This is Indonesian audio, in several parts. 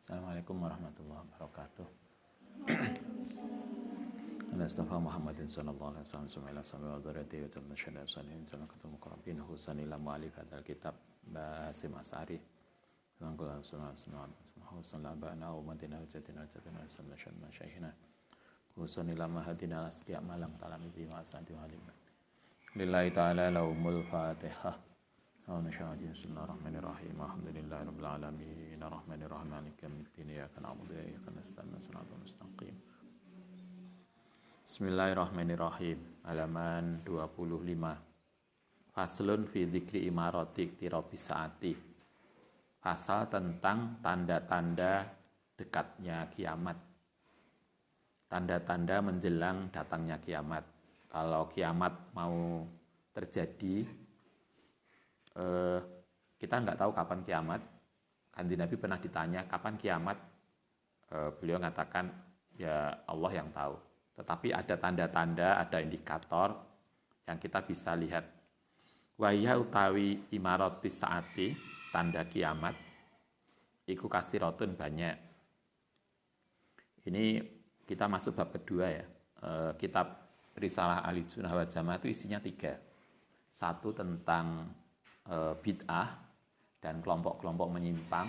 Assalamualaikum warahmatullahi wabarakatuh. Al-Mustafa Muhammadin sallallahu alaihi wasallam summa ila sami wa dzurriyyati wa jalla syada salihin salakatul muqarrabin husan ila mu'alif hadzal kitab Basim As'ari Sangkul Husan labana wa madina jatina jatina sallallahu alaihi masyaihina husan ila mahadina asqiya malam talamizi wa asanti wa halim lillahi ta'ala laumul fatihah. Bismillahirrahmanirrahim. Alhamdulillahi rabbil alamin. Arrahmanirrahim. Maliki yaumiddin. Iyyaka na'budu wa iyyaka nasta'in. Shiratal mustaqim. Bismillahirrahmanirrahim. Halaman 25. Faslun fi dzikri imarati iqtirabi saati. Pasal tentang tanda-tanda dekatnya kiamat. Tanda-tanda menjelang datangnya kiamat. Kalau kiamat mau terjadi, kita nggak tahu kapan kiamat. Kanjeng Nabi pernah ditanya kapan kiamat, beliau mengatakan ya Allah yang tahu. Tetapi ada tanda-tanda, ada indikator yang kita bisa lihat. Wahya utawi imarati saati, tanda kiamat, iku kasiratun banyak. Ini kita masuk bab kedua ya. Kitab Risalah Ahli Sunnah wal Jamaah itu isinya 3. Satu tentang bid'ah dan kelompok-kelompok menyimpang.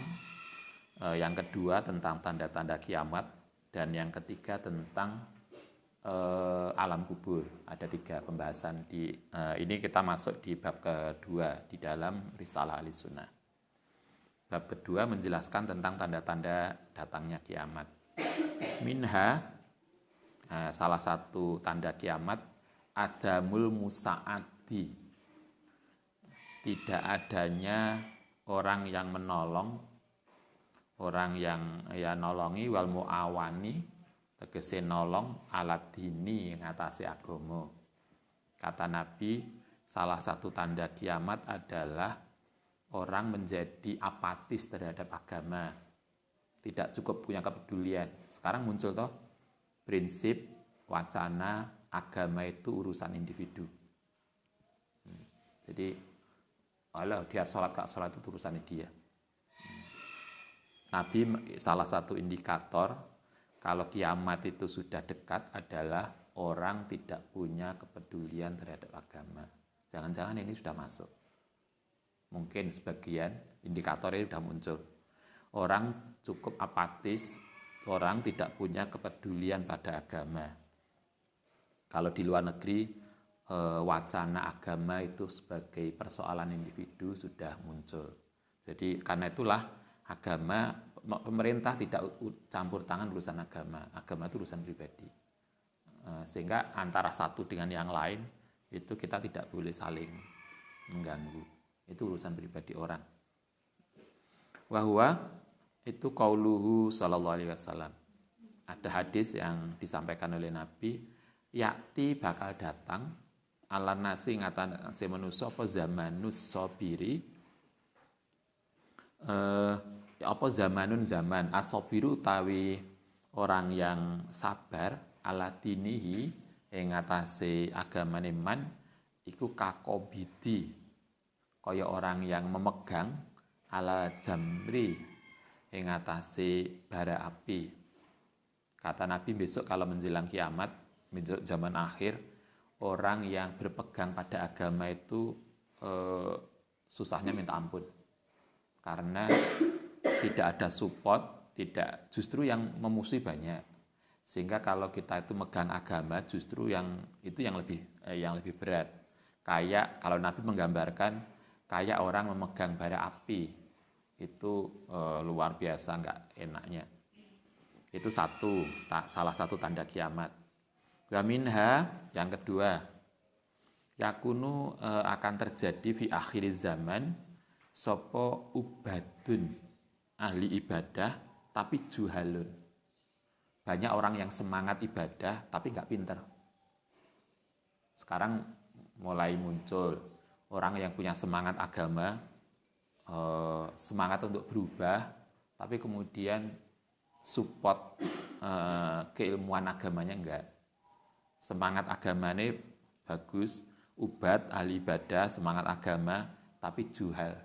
Yang kedua tentang tanda-tanda kiamat. Dan yang ketiga tentang alam kubur. Ada 3 pembahasan. Ini kita masuk di bab kedua di dalam Risalah Ahli Sunnah. Bab kedua menjelaskan tentang tanda-tanda datangnya kiamat. Minha, salah satu tanda kiamat, adamul musa'adi, tidak adanya orang yang menolong, orang yang nolongi, wal mu'awani, tegese nolong, alat dini, ngatasi agama. Kata Nabi, salah satu tanda kiamat adalah orang menjadi apatis terhadap agama, tidak cukup punya kepedulian. Sekarang muncul toh prinsip wacana agama itu urusan individu. Jadi kalau dia sholat gak sholat itu urusannya dia. Nabi salah satu indikator kalau kiamat itu sudah dekat adalah orang tidak punya kepedulian terhadap agama. Jangan-jangan ini sudah masuk. Mungkin sebagian indikatornya sudah muncul. Orang cukup apatis, orang tidak punya kepedulian pada agama. Kalau di luar negeri, wacana agama itu sebagai persoalan individu sudah muncul. Jadi karena itulah agama, pemerintah tidak campur tangan urusan agama. Agama itu urusan pribadi. Sehingga antara satu dengan yang lain itu kita tidak boleh saling mengganggu. Itu urusan pribadi orang. Wahwa itu qauluhu sallallahu alaihi wasallam. Ada hadis yang disampaikan oleh Nabi, yakti bakal datang ala nasi ngatasi manusia apa zamanus sabiri, apa zamanun zaman asobiru tawi orang yang sabar ala dinihi yang ngatasi agamane man iku kakobidi, kaya orang yang memegang ala jamri yang ngatasi bara api. Kata Nabi besok kalau menjelang kiamat, menjelang zaman akhir, orang yang berpegang pada agama itu susahnya minta ampun. Karena tidak ada support, justru yang memusuhi banyak. Sehingga kalau kita itu megang agama, justru yang lebih berat. Kayak kalau Nabi menggambarkan kayak orang memegang bara api, itu luar biasa enggak enaknya. Itu salah satu tanda kiamat. Wa minha, yang kedua, yakunu akan terjadi fi akhir zaman sopo ubadun, ahli ibadah tapi juhalun. Banyak orang yang semangat ibadah tapi nggak pinter. Sekarang mulai muncul orang yang punya semangat agama, semangat untuk berubah, tapi kemudian support keilmuan agamanya enggak. Semangat agamanya bagus, ubat, ahli ibadah, semangat agama, tapi juhal,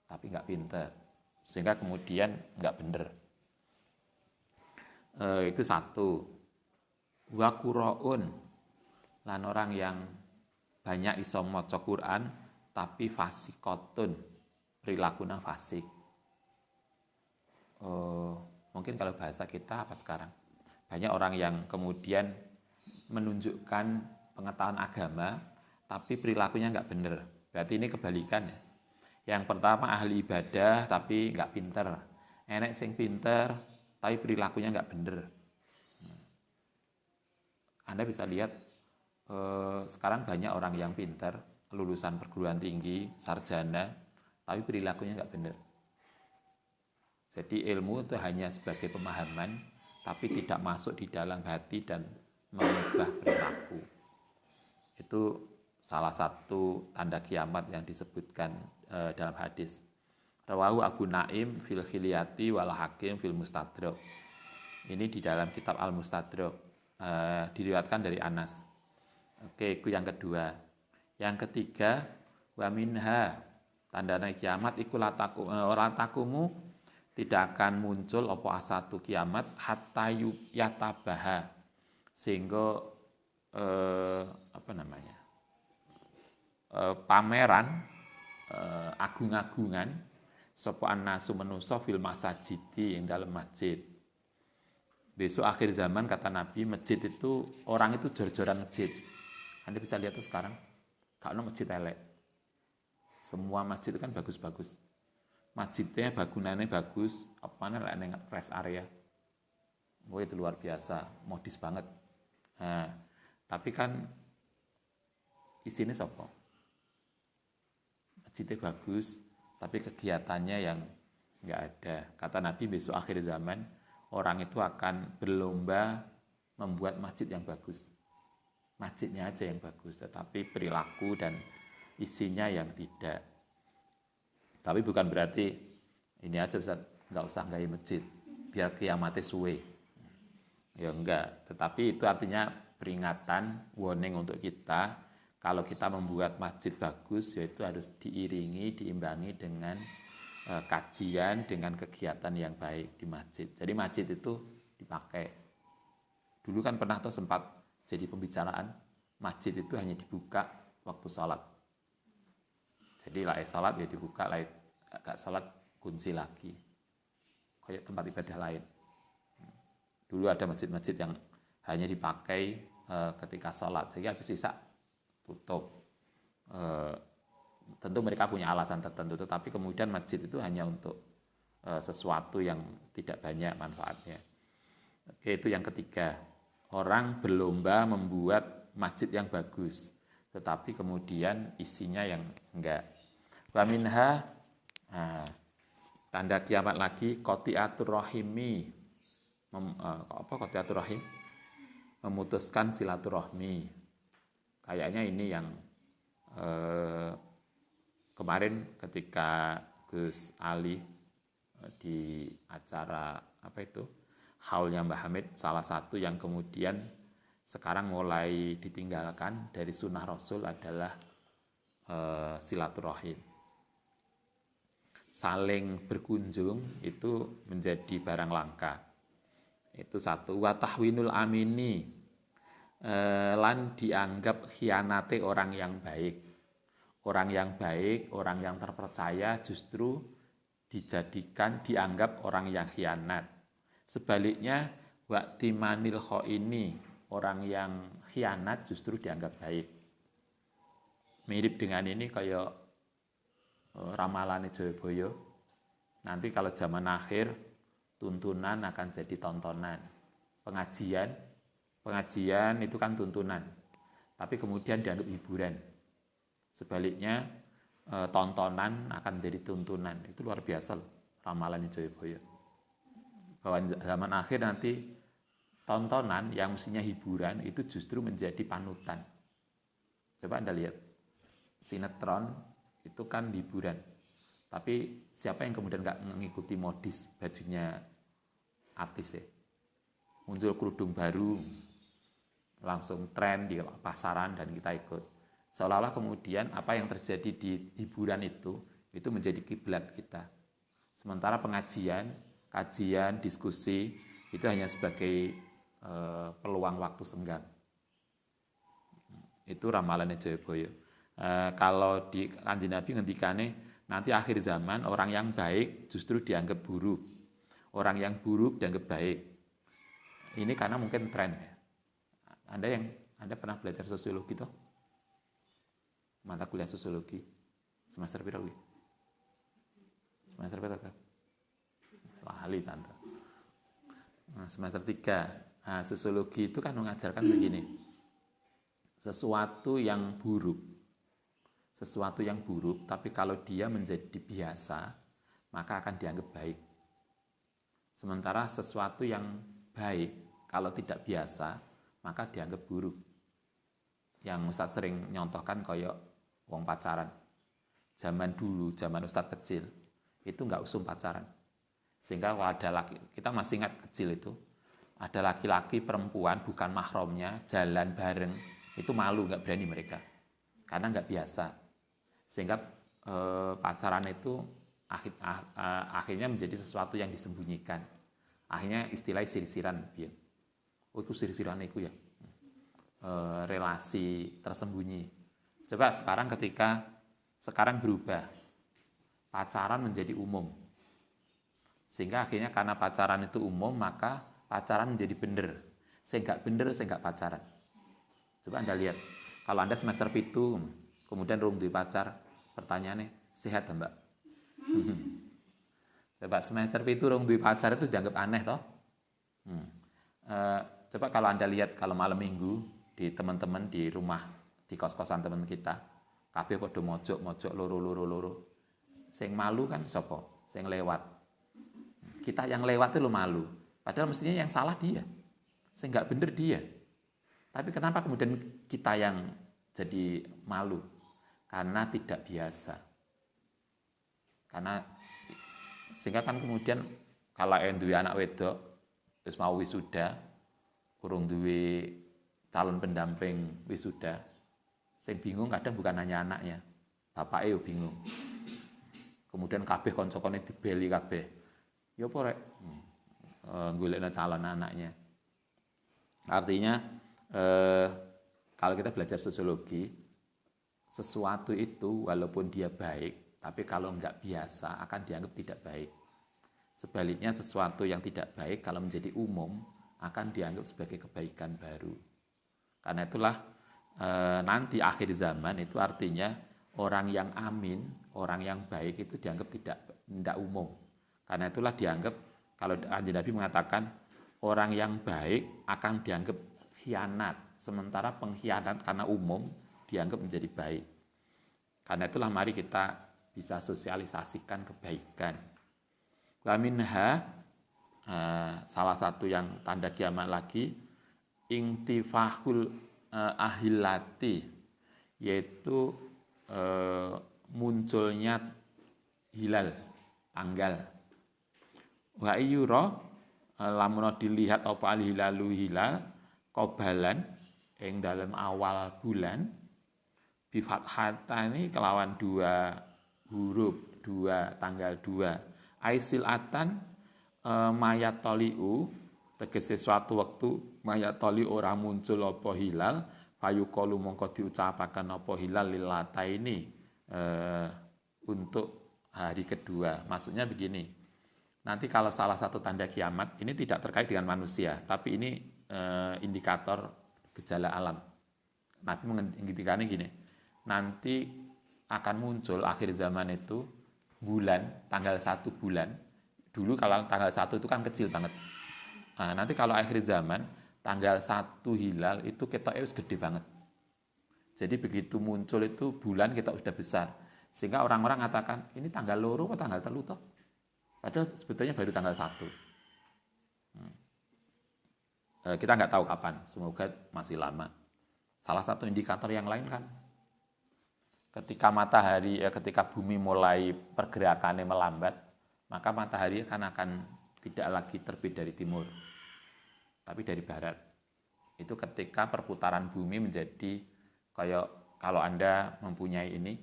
tapi nggak pinter. Sehingga kemudian nggak bener. Itu satu. Wa quraun, lan orang yang banyak iso maca Quran tapi fasikotun, perilakunya fasik. Mungkin kalau bahasa kita apa sekarang? Banyak orang yang kemudian menunjukkan pengetahuan agama tapi perilakunya nggak benar. Berarti ini kebalikan ya. Yang pertama ahli ibadah tapi nggak pinter. Enek sing pinter tapi perilakunya nggak benar. Anda bisa lihat sekarang banyak orang yang pinter, lulusan perguruan tinggi, sarjana, tapi perilakunya nggak benar. Jadi ilmu itu hanya sebagai pemahaman, tapi tidak masuk di dalam hati dan mengubah perilaku. Itu salah satu tanda kiamat yang disebutkan dalam hadis. Rawahu Abu Naim fil Khilyati wal Hakim fil Mustadrak. Ini di dalam kitab Al Mustadrak, diriwayatkan dari Anas. Oke, itu yang kedua. Yang ketiga, wa minha, tanda kiamat iku latakumu, tidak akan muncul apa asatu kiamat hatta yatabaha, sehingga pameran agung-agungan sapa annasu manusa fil masajidi, yang dalam masjid. Besok akhir zaman kata Nabi, masjid itu orang itu jor-joran masjid. Anda bisa lihat tuh sekarang, kalau masjid elek, semua masjid itu kan bagus-bagus. Masjidnya bangunannya bagus, apanya lah neng rest area. Oh itu luar biasa, modis banget. Nah, tapi kan isinya sopo. Masjidnya bagus, tapi kegiatannya yang nggak ada. Kata Nabi besok akhir zaman orang itu akan berlomba membuat masjid yang bagus. Masjidnya aja yang bagus, tetapi perilaku dan isinya yang tidak. Tapi bukan berarti ini aja Ustaz, nggak usah gaya masjid, biar kiamatnya suwe. Ya enggak, tetapi itu artinya peringatan, warning untuk kita, kalau kita membuat masjid bagus, yaitu harus diiringi, diimbangi dengan kajian, dengan kegiatan yang baik di masjid. Jadi masjid itu dipakai. Dulu kan pernah tuh sempat jadi pembicaraan, masjid itu hanya dibuka waktu sholat. Jadi lah sholat ya dibuka, lah gak sholat kunci lagi. Kayak tempat ibadah lain. Dulu ada masjid-masjid yang hanya dipakai ketika sholat, sehingga habis sisa tutup. Tentu mereka punya alasan tertentu, tetapi kemudian masjid itu hanya untuk sesuatu yang tidak banyak manfaatnya. Oke, itu yang ketiga. Orang berlomba membuat masjid yang bagus, tetapi kemudian isinya yang enggak. Wa minha, tanda kiamat lagi, qati'atur rahimi. Qati'atur rahim? Memutuskan silaturahmi. Kayaknya ini yang kemarin ketika Gus Ali di acara haulnya Mbah Hamid, salah satu yang kemudian sekarang mulai ditinggalkan dari sunnah Rasul adalah silaturahim. Saling berkunjung itu menjadi barang langka. Itu satu. Wa tahwinul amini, lan dianggap khianate orang yang baik. Orang yang baik, orang yang terpercaya justru dianggap orang yang khianat. Sebaliknya, waqtimanil khoini, orang yang khianat justru dianggap baik. Mirip dengan ini kayak ramalan Jayabaya. Nanti kalau zaman akhir, tuntunan akan jadi tontonan. Pengajian itu kan tuntunan, tapi kemudian dianggap hiburan. Sebaliknya, tontonan akan jadi tuntunan. Itu luar biasa loh, ramalan Jayabaya. Bahwa zaman akhir nanti tontonan yang mestinya hiburan itu justru menjadi panutan. Coba Anda lihat, sinetron itu kan hiburan, tapi siapa yang kemudian nggak mengikuti modis bajunya artis ya? Muncul kerudung baru, langsung tren di pasaran dan kita ikut. Seolah-olah kemudian apa yang terjadi di hiburan itu menjadi kiblat kita. Sementara pengajian, kajian, diskusi itu hanya sebagai peluang waktu senggang. Itu ramalannya Jayabaya. Kalau di Kanjeng Nabi ngendikane nanti akhir zaman orang yang baik justru dianggap buruk, orang yang buruk dianggap baik. Ini karena mungkin tren ya. Anda pernah belajar sosiologi toh? Mata kuliah sosiologi semester berapa? Semester berapa? Salah ahli tante. Nah, semester 3. Nah, sosiologi itu kan mengajarkan begini. Sesuatu yang buruk, tapi kalau dia menjadi biasa, maka akan dianggap baik. Sementara sesuatu yang baik, kalau tidak biasa, maka dianggap buruk. Yang Ustadz sering nyontohkan kayak wong pacaran. Zaman dulu, zaman Ustadz kecil, itu nggak usum pacaran. Sehingga kalau ada laki, kita masih ingat kecil itu, ada laki-laki perempuan bukan mahramnya jalan bareng, itu malu, nggak berani mereka, karena nggak biasa. Sehingga pacaran itu akhirnya menjadi sesuatu yang disembunyikan. Akhirnya istilahnya sirisiran. Oh itu sirisiran itu ya, relasi tersembunyi. Coba sekarang berubah, pacaran menjadi umum. Sehingga akhirnya karena pacaran itu umum, maka pacaran menjadi bener. Saya nggak bener, saya nggak pacaran. Coba Anda lihat, kalau Anda semester 7, kemudian rung duwe pacar, pertanyaannya, sehat Mbak? Coba semester 7 rung duwe pacar itu dianggap aneh toh? Coba kalau Anda lihat, kalau malam minggu, di teman-teman di rumah, di kos-kosan teman kita, kabeh padha mojok loro. Sing malu kan sapa? Sing lewat. Kita yang lewat itu lo malu. Padahal mestinya yang salah dia. Sing nggak bener dia. Tapi kenapa kemudian kita yang jadi malu? Karena tidak biasa. Sehingga kan kemudian kalau yang duwe anak wedok, terus mau wisuda, kurang duwe calon pendamping wisuda, sing bingung kadang bukan hanya anaknya, bapaknya yo bingung. Kemudian kabeh konco-kone dibeli kabeh. Ya apa rek? Golekna calon anaknya. Artinya kalau kita belajar sosiologi, sesuatu itu walaupun dia baik, tapi kalau enggak biasa akan dianggap tidak baik. Sebaliknya sesuatu yang tidak baik kalau menjadi umum akan dianggap sebagai kebaikan baru. Karena itulah nanti akhir zaman itu artinya orang yang amin, orang yang baik itu dianggap tidak umum. Karena itulah dianggap, kalau Kanjeng Nabi mengatakan orang yang baik akan dianggap khianat, sementara pengkhianat karena umum dianggap menjadi baik. Karena itulah mari kita bisa sosialisasikan kebaikan. Wa minha, salah satu yang tanda kiamat lagi, intifahul ahillati, yaitu munculnya hilal, tanggal. Wa ayyura, lamun dilihat apa al-hilalu hilal qobalan ing dalam awal bulan bi fathatani kelawan 2 huruf, 2 tanggal 2 aisil atan mayat toliu, tegese suatu waktu mayat toli ora muncul apa hilal, fayuqalu mongko diucapaken apa hilal lilata ini untuk hari kedua. Maksudnya begini, nanti kalau salah satu tanda kiamat, ini tidak terkait dengan manusia, tapi ini indikator gejala alam. Nabi mengingatkan gini, nanti akan muncul akhir zaman itu bulan, tanggal 1 bulan. Dulu kalau tanggal 1 itu kan kecil banget. Nah, nanti kalau akhir zaman, tanggal 1 hilal itu ketoknya gede banget. Jadi begitu muncul itu bulan kita sudah besar. Sehingga orang-orang mengatakan, ini tanggal loro atau tanggal 3 toh? Padahal sebetulnya baru tanggal 1. Kita nggak tahu kapan, semoga masih lama. Salah satu indikator yang lain kan, ketika bumi mulai pergerakannya melambat, maka matahari akan tidak lagi terbit dari timur, tapi dari barat. Itu ketika perputaran bumi menjadi kayak kalau Anda mempunyai ini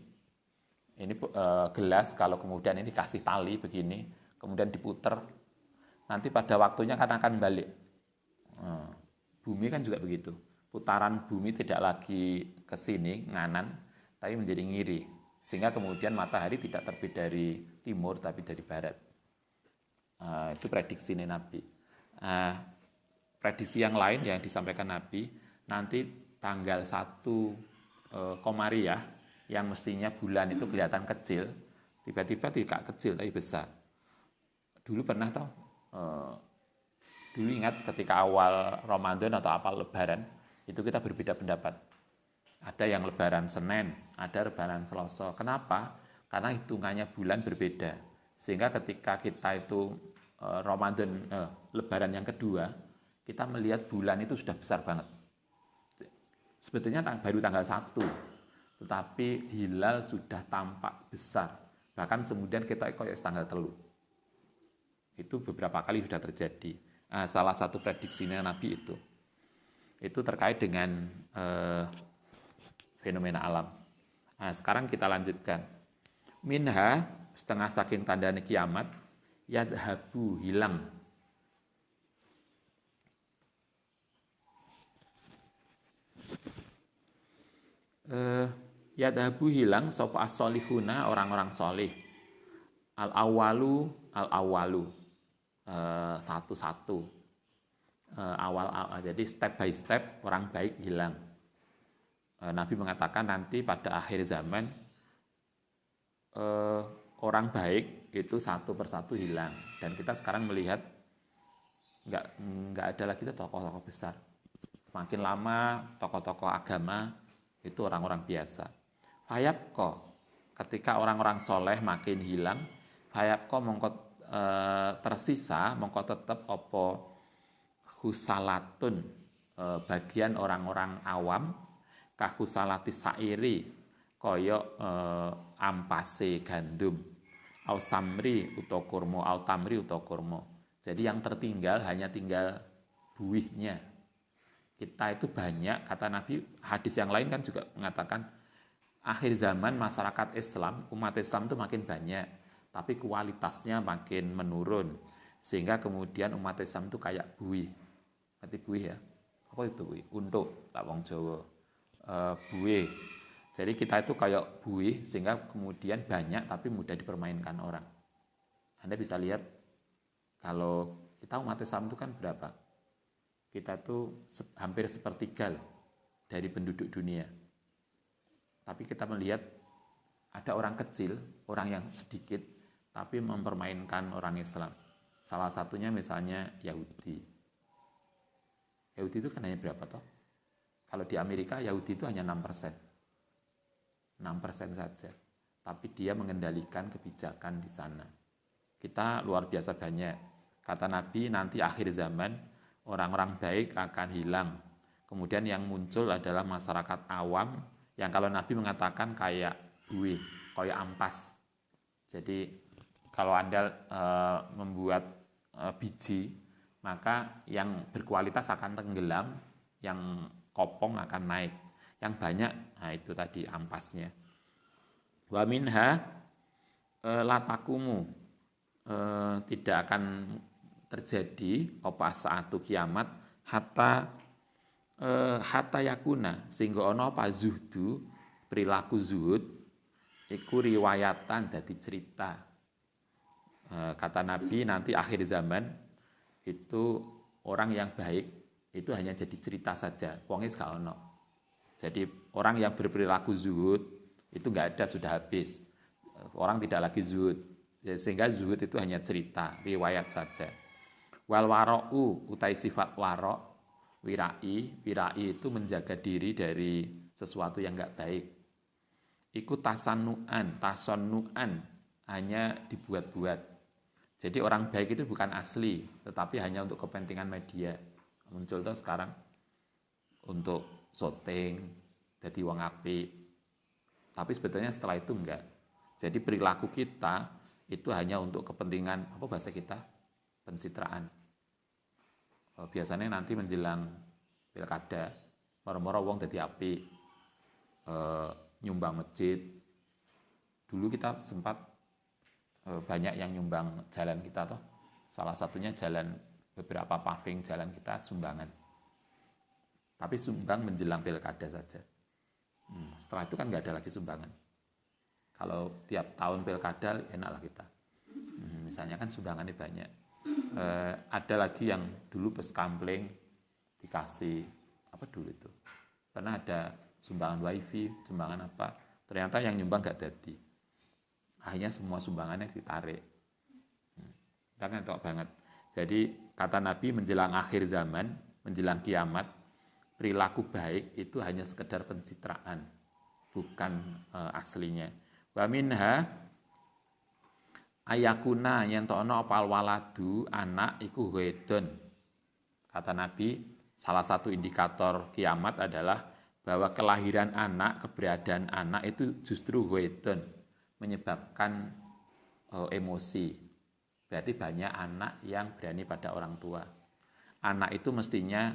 gelas, kalau kemudian ini kasih tali begini, kemudian diputer, nanti pada waktunya kan akan balik. Bumi kan juga begitu. Putaran bumi tidak lagi ke sini, nganan, tapi menjadi ngiri. Sehingga kemudian matahari tidak terbit dari timur, tapi dari barat. Itu prediksi Nabi. Prediksi yang lain yang disampaikan Nabi, nanti tanggal 1 Komariah, yang mestinya bulan itu kelihatan kecil, tiba-tiba tidak kecil, tapi besar. Dulu pernah tahu, dulu ingat ketika awal Ramadan atau awal Lebaran, itu kita berbeda pendapat. Ada yang Lebaran Senin, ada Lebaran Selasa. Kenapa? Karena hitungannya bulan berbeda. Sehingga ketika kita itu Ramadan, Lebaran yang kedua, kita melihat bulan itu sudah besar banget. Sebetulnya baru tanggal 1, tetapi hilal sudah tampak besar. Bahkan kemudian kita ikut tanggal 3. Itu beberapa kali sudah terjadi. Salah satu prediksinya Nabi itu terkait dengan fenomena alam. Sekarang kita lanjutkan. Minha, setengah saking tanda kiamat, yadhabu, hilang. Yadhabu, hilang, sopa as-solihuna, orang-orang solih. Al-awalu, satu-satu. Jadi step by step orang baik hilang. Nabi mengatakan nanti pada akhir zaman orang baik itu satu persatu hilang, dan kita sekarang melihat nggak ada lagi tokoh-tokoh besar. Semakin lama tokoh-tokoh agama itu orang-orang biasa. Fayabko, ketika orang-orang soleh makin hilang, fayabko mongko tersisa mongko tetap opo khusalatun, bagian orang-orang awam, kahusalati sairi, koyo ampase gandum, au samri uto kurmo, au tamri uto kurmo. Jadi yang tertinggal hanya tinggal buihnya. Kita itu banyak, kata Nabi, hadis yang lain kan juga mengatakan akhir zaman masyarakat Islam, umat Islam itu makin banyak, tapi kualitasnya makin menurun, sehingga kemudian umat Islam itu kayak buih. Ngerti buih ya? Apa itu buih? Untuk tak wong Jawa. Buih. Jadi kita itu kayak buih, sehingga kemudian banyak tapi mudah dipermainkan orang. Anda bisa lihat kalau kita umat Islam itu kan berapa? Kita tuh hampir sepertiga dari penduduk dunia. Tapi kita melihat ada orang kecil, orang yang sedikit, tapi mempermainkan orang Islam. Salah satunya misalnya Yahudi. Yahudi itu kan hanya berapa toh? Kalau di Amerika Yahudi itu hanya 6%. 6% saja. Tapi dia mengendalikan kebijakan di sana. Kita luar biasa banyak. Kata Nabi nanti akhir zaman orang-orang baik akan hilang. Kemudian yang muncul adalah masyarakat awam yang kalau Nabi mengatakan kayak buih, kayak ampas. Jadi kalau Anda membuat biji, maka yang berkualitas akan tenggelam, yang kopong akan naik. Yang banyak, nah itu tadi ampasnya. Wa minha latakumu, tidak akan terjadi apa saatu kiamat hatta yakuna, sehingga ono apa zuhdu, perilaku zuhud iku riwayatan dadi cerita. Kata Nabi nanti akhir zaman itu orang yang baik itu hanya jadi cerita saja, wongis gak ono. Jadi orang yang berperilaku zuhud itu nggak ada, sudah habis. Orang tidak lagi zuhud, sehingga zuhud itu hanya cerita, riwayat saja. Wal wara'u, utai sifat warok, wirai itu menjaga diri dari sesuatu yang nggak baik. Iku tasannu'an hanya dibuat-buat. Jadi orang baik itu bukan asli, tetapi hanya untuk kepentingan media. Muncul tuh sekarang untuk syuting, jadi wong apik. Tapi sebetulnya setelah itu enggak. Jadi perilaku kita itu hanya untuk kepentingan, apa bahasa kita? Pencitraan. Biasanya nanti menjelang pilkada, moro-moro wong dadi apik, nyumbang masjid. Dulu kita sempat banyak yang nyumbang jalan kita toh. Salah satunya jalan, beberapa paving jalan kita sumbangan. Tapi sumbang menjelang pilkada saja. Setelah itu kan nggak ada lagi sumbangan. Kalau tiap tahun pilkada enaklah kita. Misalnya kan sumbangannya banyak. Ada lagi yang dulu bus kampling dikasih apa dulu itu. Karena ada sumbangan wifi, sumbangan apa. Ternyata yang nyumbang nggak jadi. Akhirnya semua sumbangannya ditarik. Kita kan tahu banget. Jadi kata Nabi menjelang akhir zaman, menjelang kiamat, perilaku baik itu hanya sekedar pencitraan, bukan aslinya. Wa minha ayakuna yang tono opal waladu anak iku wedon. Kata Nabi, salah satu indikator kiamat adalah bahwa kelahiran anak, keberadaan anak itu justru wedon, menyebabkan emosi. Berarti banyak anak yang berani pada orang tua. Anak itu mestinya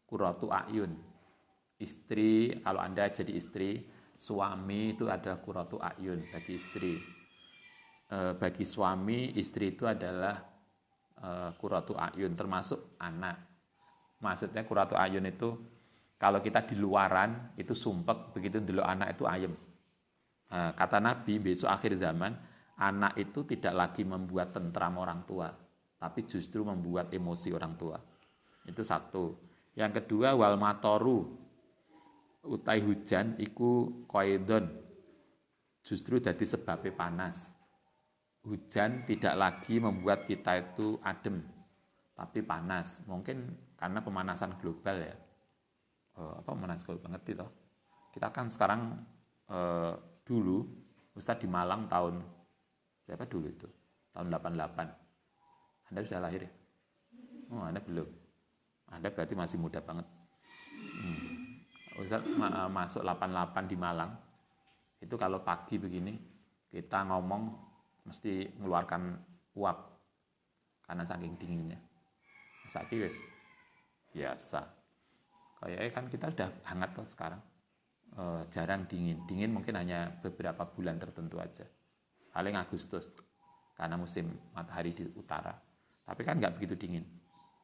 qurratu a'yun. Istri, kalau Anda jadi istri, suami itu adalah qurratu a'yun bagi istri. Bagi suami, istri itu adalah qurratu a'yun, termasuk anak. Maksudnya qurratu a'yun itu, kalau kita di luaran, itu sumpek, begitu dulu anak itu ayem. Kata Nabi, besok akhir zaman, anak itu tidak lagi membuat tentram orang tua, tapi justru membuat emosi orang tua. Itu satu. Yang kedua, wal matoru, utai hujan, iku qaidon, justru jadi sebabnya panas. Hujan tidak lagi membuat kita itu adem, tapi panas. Mungkin karena pemanasan global ya. Pemanasan global, ngerti toh? Kita kan sekarang dulu, Ustaz di Malang tahun berapa dulu itu? Tahun 88. Anda sudah lahir ya? Oh, Anda belum. Anda berarti masih muda banget. Ustaz masuk 88 di Malang. Itu kalau pagi begini, kita ngomong mesti mengeluarkan uap. Karena saking dinginnya. Saiki wis biasa. Kayaknya kan kita sudah hangat tuh sekarang. Jarang dingin. Dingin mungkin hanya beberapa bulan tertentu aja. Paling Agustus, karena musim matahari di utara. Tapi kan nggak begitu dingin.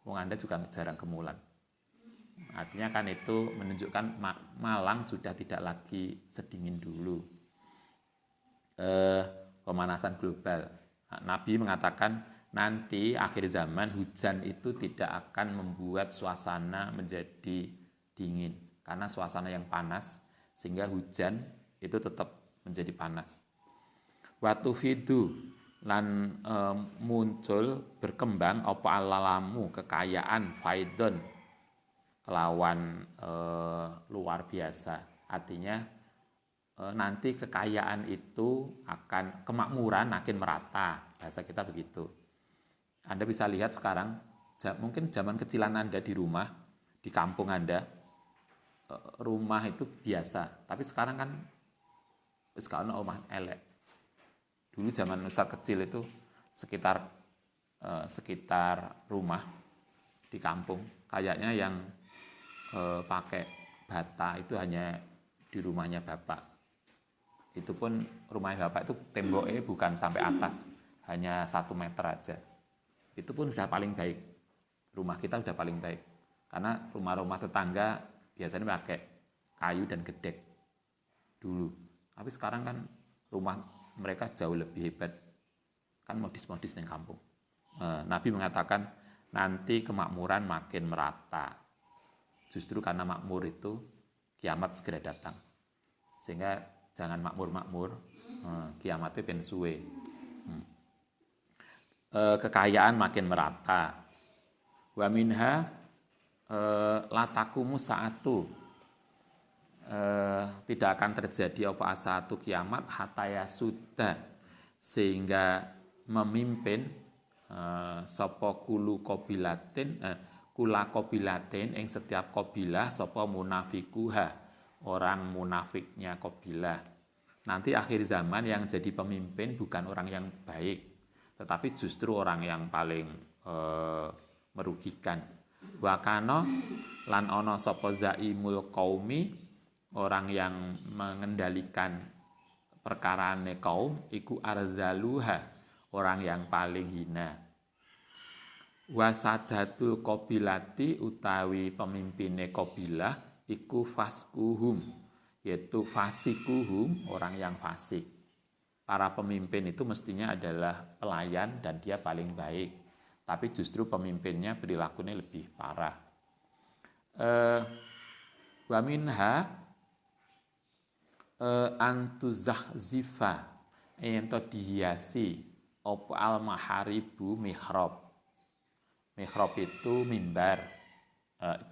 Wong Anda juga jarang kemulan. Artinya kan itu menunjukkan Malang sudah tidak lagi sedingin dulu. Pemanasan global. Nabi mengatakan nanti akhir zaman hujan itu tidak akan membuat suasana menjadi dingin. Karena suasana yang panas, sehingga hujan itu tetap menjadi panas. Watu fidu lan muncul berkembang apa alalamu kekayaan faidon kelawan luar biasa. Artinya nanti kekayaan itu akan kemakmuran makin merata, bahasa kita begitu. Anda bisa lihat sekarang, mungkin zaman kecilan Anda di rumah, di kampung Anda, rumah itu biasa, tapi sekarang kan sekarang rumah elek. Dulu zaman Ustaz kecil itu sekitar rumah di kampung, kayaknya yang pakai bata itu hanya di rumahnya bapak. Itu pun rumahnya bapak itu temboknya bukan sampai atas, hanya 1 meter aja. Itu pun sudah paling baik. Rumah kita sudah paling baik. Karena rumah-rumah tetangga biasanya pakai kayu dan gedek dulu. Tapi sekarang kan rumah mereka jauh lebih hebat. Kan modis-modis di kampung. Nabi mengatakan nanti kemakmuran makin merata. Justru karena makmur itu kiamat segera datang. Sehingga jangan makmur-makmur, kiamatnya ben suwe. Kekayaan makin merata. Wa minha latakumu saatu. Tidak akan terjadi apa satu kiamat hataya sudah, sehingga memimpin sapa kula qabilatin ing setiap qabilah sapa munafikuha, orang munafiknya qabilah. Nanti akhir zaman yang jadi pemimpin bukan orang yang baik, tetapi justru orang yang paling merugikan. Wa kana lan ana sapa zaimul qaumi, orang yang mengendalikan perkarane kaum, iku arzaluha, orang yang paling hina. Wasadatul qabilati utawi pemimpine qabilah iku faskuhum, yaitu fasikuhum, orang yang fasik. Para pemimpin itu mestinya adalah pelayan dan dia paling baik, tapi justru pemimpinnya perilakunya lebih parah. Wa minha antuzahzifa ento dihiasi opo al maharibu mihrab. Mihrab itu mimbar,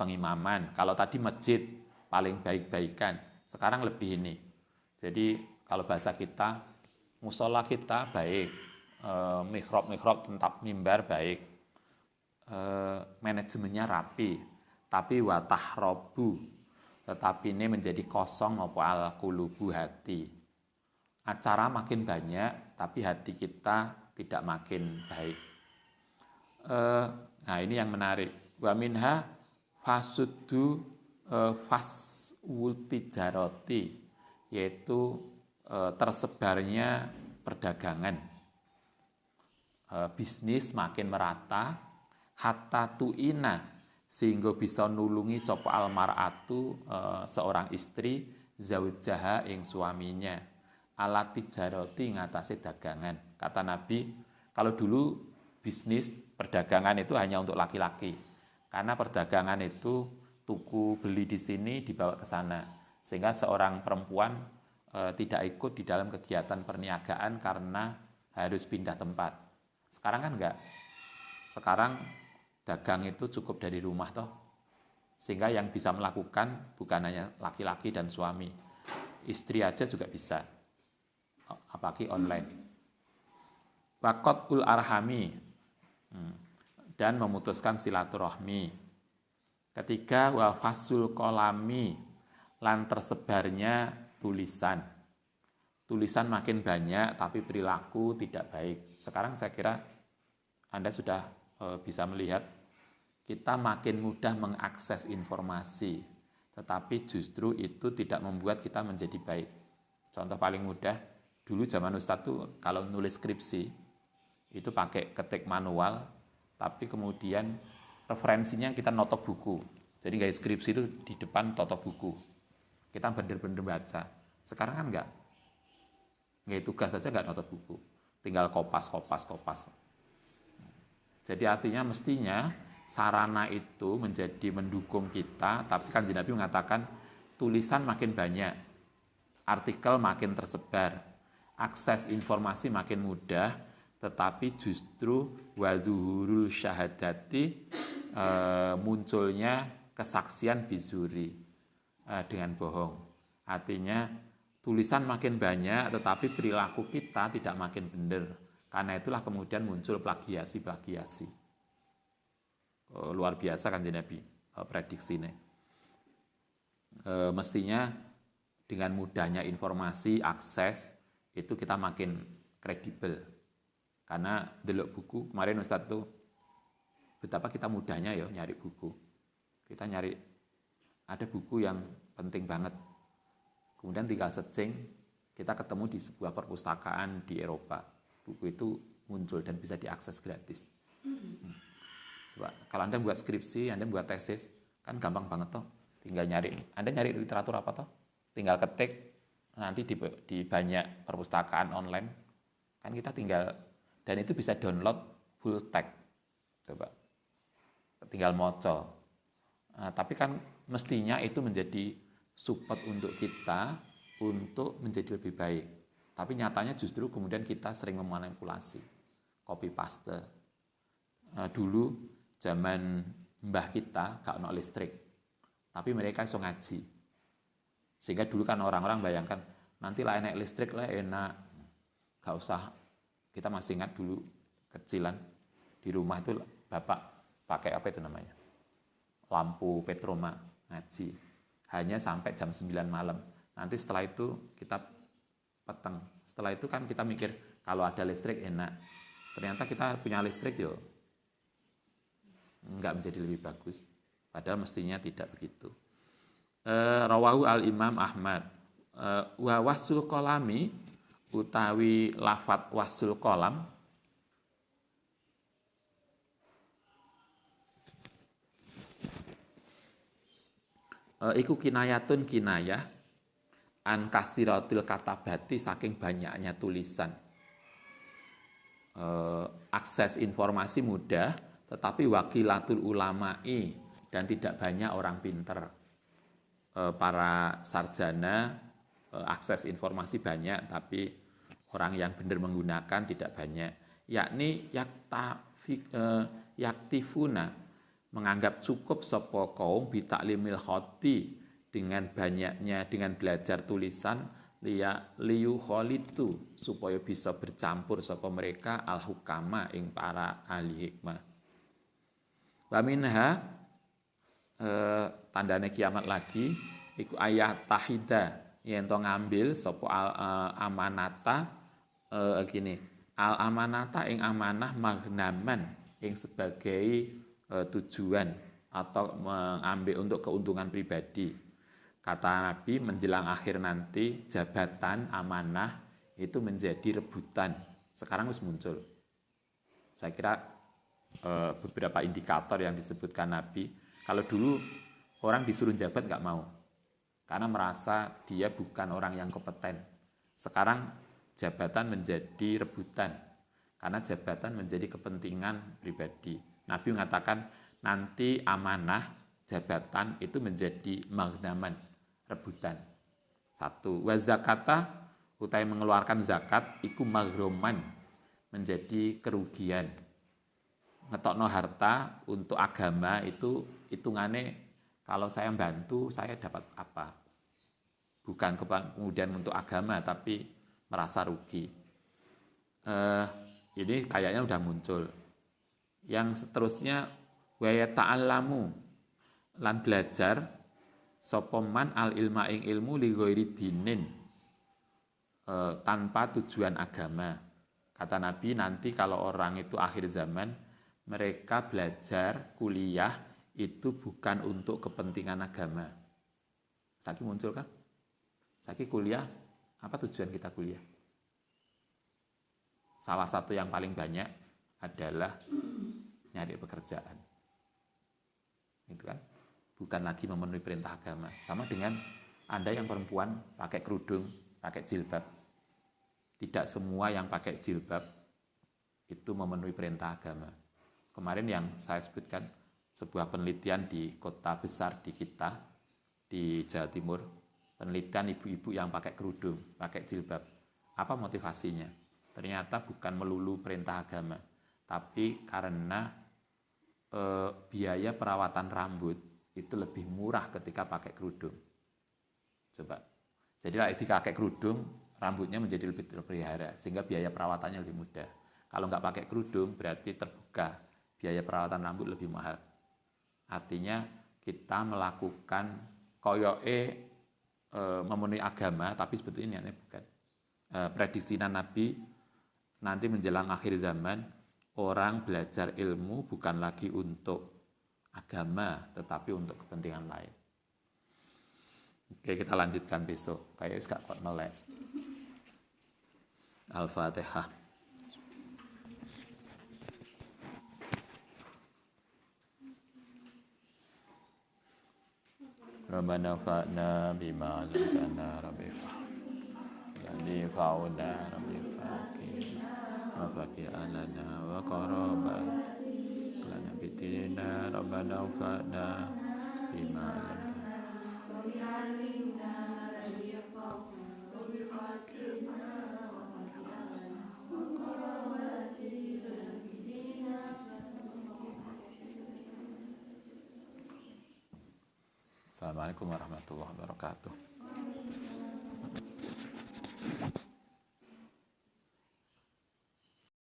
pengimaman. Kalau tadi masjid paling baik-baikan, sekarang lebih ini. Jadi kalau bahasa kita, musola kita baik, mihrab tempat mimbar baik, manajemennya rapi, tapi watahrobu, tetapi ini menjadi kosong apa al-qulubu hati. Acara makin banyak, tapi hati kita tidak makin baik. Nah ini yang menarik. Wa minha fasuddu faswul tijaroti, yaitu tersebarnya perdagangan. Bisnis makin merata, hatta tu'ina, sehingga bisa nulungi sapa almar'atu seorang istri zaujaha ing suaminya ala tijaroti ngatasi dagangan. Kata Nabi, kalau dulu bisnis perdagangan itu hanya untuk laki-laki, karena perdagangan itu tuku beli di sini dibawa ke sana, sehingga seorang perempuan tidak ikut di dalam kegiatan perniagaan karena harus pindah tempat. Sekarang kan enggak. Sekarang dagang itu cukup dari rumah toh, sehingga yang bisa melakukan bukan hanya laki-laki dan suami, istri aja juga bisa, apalagi online. Wakot ul arhami, dan memutuskan silaturahmi. Ketiga, wa fasul kolami, lan tersebarnya tulisan. Tulisan makin banyak tapi perilaku tidak baik. Sekarang saya kira Anda sudah bisa melihat kita makin mudah mengakses informasi, tetapi justru itu tidak membuat kita menjadi baik. Contoh paling mudah, dulu zaman Ustadz tuh kalau nulis skripsi itu pakai ketik manual, tapi kemudian referensinya kita notok buku. Jadi gaya skripsi itu di depan notok buku. Kita bener-bener baca. Sekarang kan enggak. Gaya tugas saja enggak notok buku. Tinggal kopas. Jadi artinya mestinya sarana itu menjadi mendukung kita, tapi kan Nabi mengatakan tulisan makin banyak, artikel makin tersebar, akses informasi makin mudah, tetapi justru wadhuhurul syahadati, munculnya kesaksian bizuri, dengan bohong. Artinya tulisan makin banyak tetapi perilaku kita tidak makin benar. Karena itulah kemudian muncul plagiasi. Luar biasa kan Nabi prediksinya. Mestinya dengan mudahnya informasi, akses, itu kita makin kredibel. Karena delok buku, kemarin Ustadz tuh betapa kita mudahnya ya nyari buku. Kita nyari, ada buku yang penting banget. Kemudian tinggal searching, kita ketemu di sebuah perpustakaan di Eropa. Buku itu muncul dan bisa diakses gratis. Kalau Anda buat skripsi, Anda buat tesis, kan gampang banget toh. Tinggal nyari, Anda nyari literatur apa toh? Tinggal ketik, nanti di banyak perpustakaan online, kan kita tinggal, dan itu bisa download full text. Coba, tinggal moco. Tapi kan mestinya itu menjadi support untuk kita untuk menjadi lebih baik. Tapi nyatanya justru kemudian kita sering memanipulasi, copy paste. Dulu zaman mbah kita gak ono listrik, tapi mereka iso ngaji. Sehingga dulu kan orang-orang bayangkan nanti lah enak listrik lah enak, gak usah. Kita masih ingat dulu kecilan di rumah itu bapak pakai apa itu namanya, lampu petroma ngaji, hanya sampai jam 9 malam. Nanti setelah itu kita peteng. Setelah itu kan kita mikir kalau ada listrik enak. Ternyata kita punya listrik yo enggak menjadi lebih bagus. Padahal mestinya tidak begitu. Rawahu al-Imam Ahmad. Wa wasul kolami utawi lafat wasul kolam Iku kinayatun kinayah an kasiratil katabati saking banyaknya tulisan. Akses informasi mudah, tetapi wakilatul ulama'i dan tidak banyak orang pinter. Para sarjana akses informasi banyak, tapi orang yang benar menggunakan tidak banyak. Yakni yaktifuna menganggap cukup sapa kaum bitaklimil khoti dengan belajar tulisan liyu kholitu supaya bisa bercampur sapa mereka al hukama ing para ahli hikmah. Wa minha tandane kiamat lagi iku ayat tahida yen to ngambil sapa amanata gini al amanata ing amanah magnaman ing sebagai tujuan atau mengambil untuk keuntungan pribadi. Kata Nabi menjelang akhir nanti jabatan amanah itu menjadi rebutan. Sekarang harus muncul. Saya kira beberapa indikator yang disebutkan Nabi. Kalau dulu orang disuruh jabat nggak mau, karena merasa dia bukan orang yang kompeten. Sekarang jabatan menjadi rebutan, karena jabatan menjadi kepentingan pribadi. Nabi mengatakan nanti amanah jabatan itu menjadi magnaman, rebutan. Satu, wa zakata utai mengeluarkan zakat iku maghroman, menjadi kerugian. Ngetokno harta untuk agama itu hitungannya kalau saya bantu saya dapat apa? Bukan kemudian untuk agama tapi merasa rugi. Ini kayaknya udah muncul. Yang seterusnya wa ta'allamu lan belajar sopoman al ilma ing ilmu li ghairi dinin tanpa tujuan agama. Kata Nabi nanti kalau orang itu akhir zaman mereka belajar kuliah itu bukan untuk kepentingan agama. Saiki muncul kan? Saiki kuliah, apa tujuan kita kuliah? Salah satu yang paling banyak adalah nyari pekerjaan. Itu kan? Bukan lagi memenuhi perintah agama. Sama dengan Anda yang perempuan pakai kerudung, pakai jilbab. Tidak semua yang pakai jilbab itu memenuhi perintah agama. Kemarin yang saya sebutkan sebuah penelitian di kota besar di kita, di Jawa Timur, penelitian ibu-ibu yang pakai kerudung, pakai jilbab. Apa motivasinya? Ternyata bukan melulu perintah agama, tapi karena biaya perawatan rambut itu lebih murah ketika pakai kerudung. Coba. Jadi lah pakai kerudung, rambutnya menjadi lebih terpelihara, sehingga biaya perawatannya lebih mudah. Kalau nggak pakai kerudung, berarti terbuka, biaya perawatan rambut lebih mahal. Artinya kita melakukan koyoke memenuhi agama, tapi sebetulnya ini bukan. Prediksi Nabi nanti menjelang akhir zaman, orang belajar ilmu bukan lagi untuk agama, tetapi untuk kepentingan lain. Oke, kita lanjutkan besok. Kayaknya gak kuat melek. Al-Fatihah. Rabbana fa'na bima 'allamtana rabbi fa'ni fa'una rabbi fa'ki wa fa'ki alana wa qarabat lana bitina rabbana fa'na bima 'allamtana. Assalamualaikum warahmatullahi wabarakatuh.